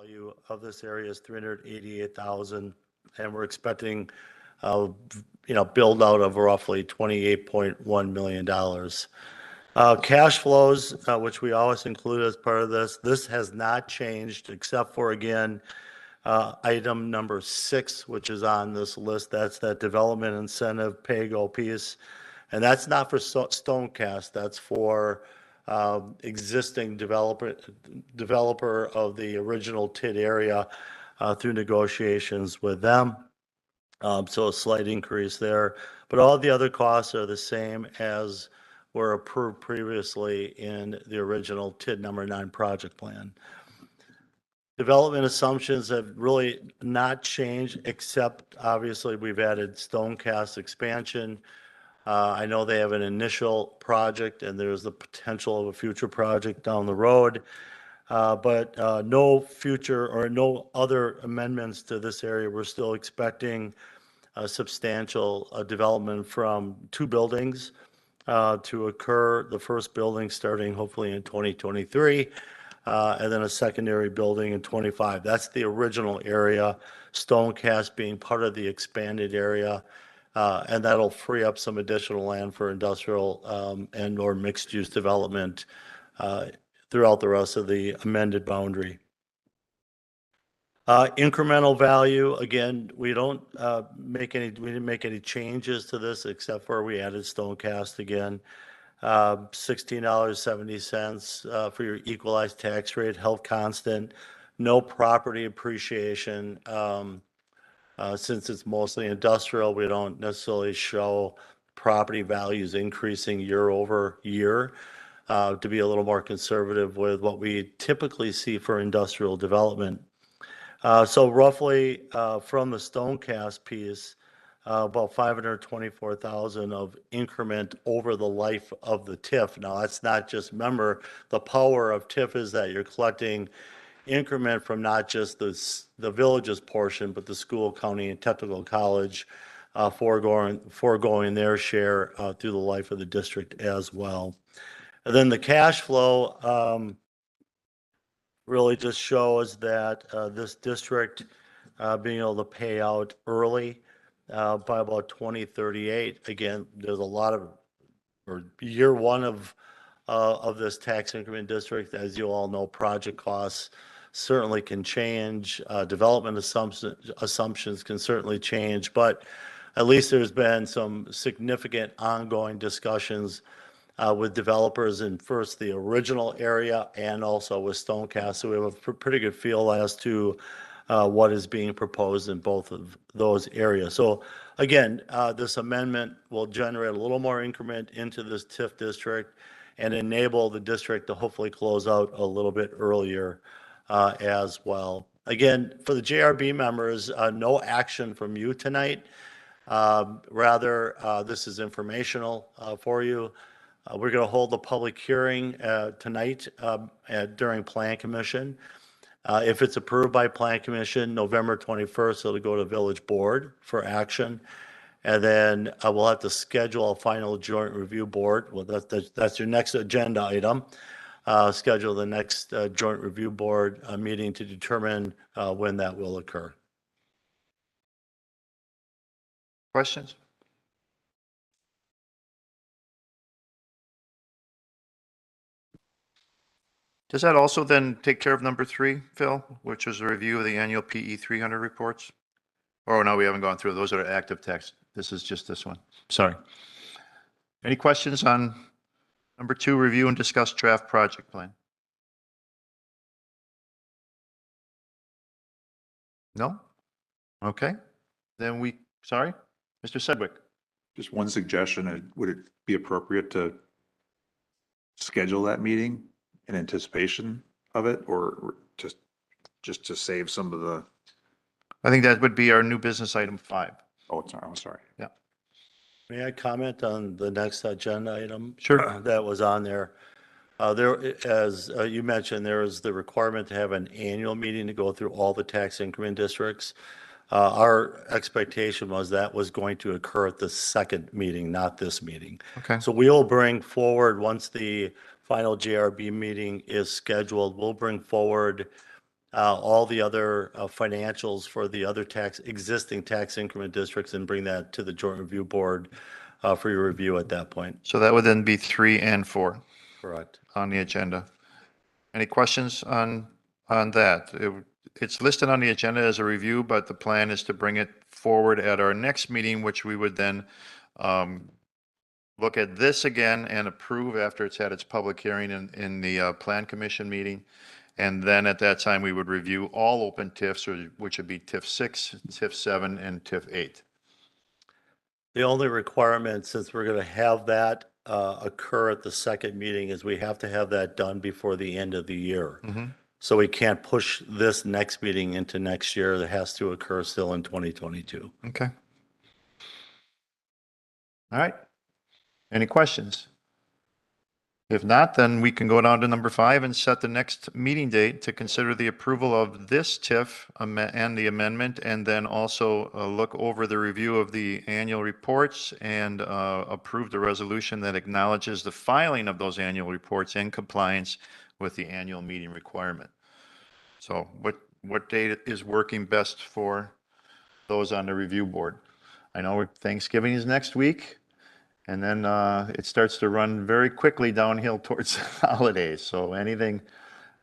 value of this area is 388,000, and we're expecting, build out of roughly $28.1 million. Cash flows, which we always include as part of this has not changed except for, again, item number 6, which is on this list. That's that development incentive pay-go piece. And that's not for Stonecast. That's for existing developer of the original TID area through negotiations with them. So a slight increase there. But all the other costs are the same as were approved previously in the original TID number 9 project plan. Development assumptions have really not changed, except obviously we've added Stonecast expansion. I know they have an initial project and there's the potential of a future project down the road, but no future or no other amendments to this area. We're still expecting a substantial development from 2 buildings to occur. The first building starting hopefully in 2023, and then a secondary building in 25. That's the original area, Stonecast being part of the expanded area. And that'll free up some additional land for industrial and or mixed use development throughout the rest of the amended boundary. Incremental value, again, we didn't make any changes to this except for we added Stonecast again. $16.70 for your equalized tax rate, held constant, no property appreciation. Since it's mostly industrial, we don't necessarily show property values increasing year over year to be a little more conservative with what we typically see for industrial development. So roughly from the Stonecast piece, about 524,000 of increment over the life of the TIF. Now that's not just, remember, the power of TIF is that you're collecting increment from not just the village's portion, but the school, county, and technical college foregoing their share through the life of the district as well. And then the cash flow really just shows that this district being able to pay out early by about 2038. Again, there's a lot of, or year one of this tax increment district, as you all know, project costs certainly can change. Development assumptions can certainly change, but at least there's been some significant ongoing discussions with developers in first the original area and also with Stonecast. So we have a pretty good feel as to what is being proposed in both of those areas. So again, this amendment will generate a little more increment into this TIF district and enable the district to hopefully close out a little bit earlier as well. Again, for the JRB members, no action from you tonight. Rather, this is informational for you. We're going to hold the public hearing tonight during Plan Commission. If it's approved by Plan Commission, November 21st, it'll go to Village Board for action. And then we'll have to schedule a final joint review board. Well, that's your next agenda item. Schedule the next joint review board meeting to determine when that will occur. Questions? Does that also then take care of number 3, Phil, which is a review of the annual PE 300 reports? Oh, no, we haven't gone through. Those are active text. This is just this one. Sorry. Any questions on number 2, review and discuss draft project plan? No? Okay. Then sorry, Mr. Sedgwick. Just one suggestion. Would it be appropriate to schedule that meeting in anticipation of it, or just to save some of the? I think that would be our new business item 5. Oh, I'm sorry. Yeah. May I comment on the next agenda item? Sure. That was on there. As you mentioned, there is the requirement to have an annual meeting to go through all the tax increment districts. Our expectation was that was going to occur at the second meeting, not this meeting. Okay. So we'll bring forward, once the final JRB meeting is scheduled, we'll bring forward all the other financials for the other existing tax increment districts and bring that to the joint review board for your review at that point. So that would then be 3 and 4 Correct. on the agenda. Any questions on that? It's listed on the agenda as a review, but the plan is to bring it forward at our next meeting, which we would then look at this again and approve after it's had its public hearing in the Plan Commission meeting. And then at that time, we would review all open TIFs, which would be TIF 6, TIF 7, and TIF 8. The only requirement, since we're going to have that occur at the second meeting, is we have to have that done before the end of the year. So we can't push this next meeting into next year. That has to occur still in 2022. Okay. All right. Any questions? If not, then we can go down to number 5 and set the next meeting date to consider the approval of this TIF and the amendment, and then also look over the review of the annual reports and approve the resolution that acknowledges the filing of those annual reports in compliance with the annual meeting requirement. So what date is working best for those on the review board? I know Thanksgiving is next week. And then it starts to run very quickly downhill towards holidays. So anything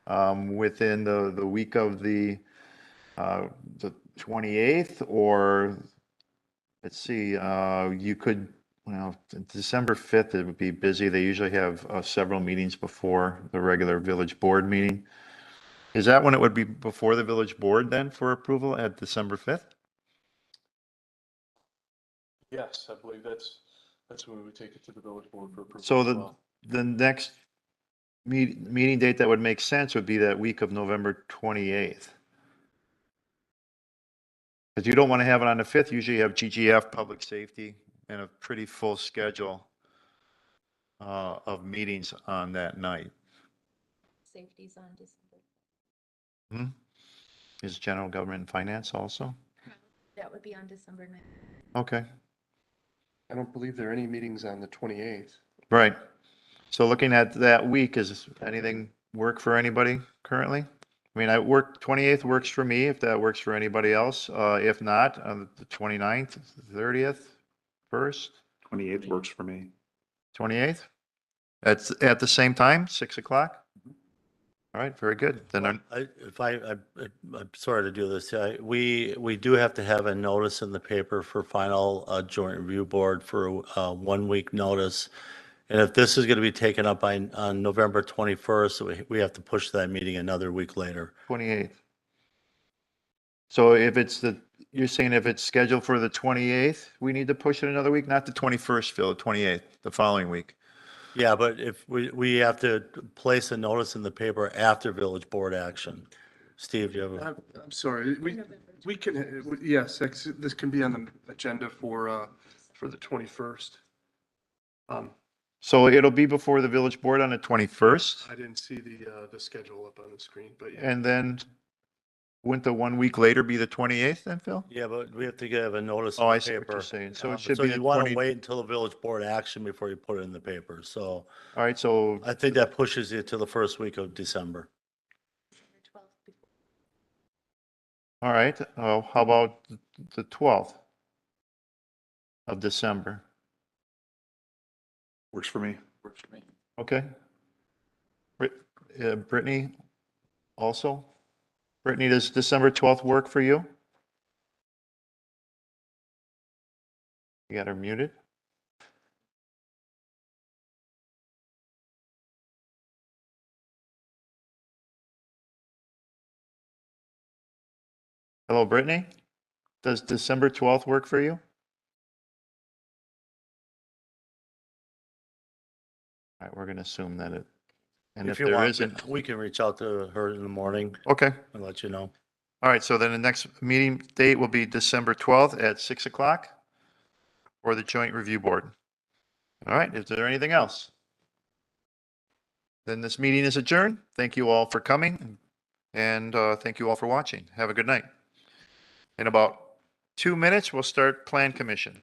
within the week of the 28th, or let's see, you could, well, December 5th, it would be busy. They usually have several meetings before the regular village board meeting. Is that when it would be before the village board then for approval at December 5th? Yes, I believe that's when we would take it to the village board for approval. So as well. the next meeting date that would make sense would be that week of November 28th. Because you don't want to have it on the 5th. Usually you have GGF, public safety, and a pretty full schedule of meetings on that night. Safety's on December. Is general government and finance also? That would be on December 9th. Okay, I don't believe there are any meetings on the 28th. right. So looking at that week, is anything work for anybody currently? I mean, 28th works for me, if that works for anybody else. If not, on the 29th, 30th, 1st, 28th works for me. 28th? At the same time, 6 o'clock? All right, very good. Then, I'm sorry to do this. We do have to have a notice in the paper for final joint review board for a 1 week notice. And if this is going to be taken up on November 21st, we have to push that meeting another week later. 28th. So if you're saying if it's scheduled for the 28th, we need to push it another week, not the 21st, Phil, the 28th, the following week. Yeah, but if we have to place a notice in the paper after village board action. Steve, do you have a? I'm sorry, we can, yes, this can be on the agenda for the 21st. So it'll be before the village board on the 21st, I didn't see the schedule up on the screen, but yeah. and then wouldn't the 1 week later be the 28th then, Phil? Yeah, but we have to have a notice in Oh, the I see what paper. you're saying. So it should So be you the want 20 to wait until the village board action before you put it in the paper. So All right, so, I think that pushes you to the first week of December. all right, how about the 12th of December? Works for me. Works for me. Okay. Brittany also? Brittany, does December 12th work for you? You got her muted? Hello, Brittany? Does December 12th work for you? All right, we're going to assume that it, and if If you there want, isn't, we can reach out to her in the morning okay. and let you know. All right, so then the next meeting date will be December 12th at 6 o'clock for the joint review board. All right, is there anything else? Then this meeting is adjourned. Thank you all for coming, and thank you all for watching. Have a good night. In about 2 minutes, we'll start Plan Commission.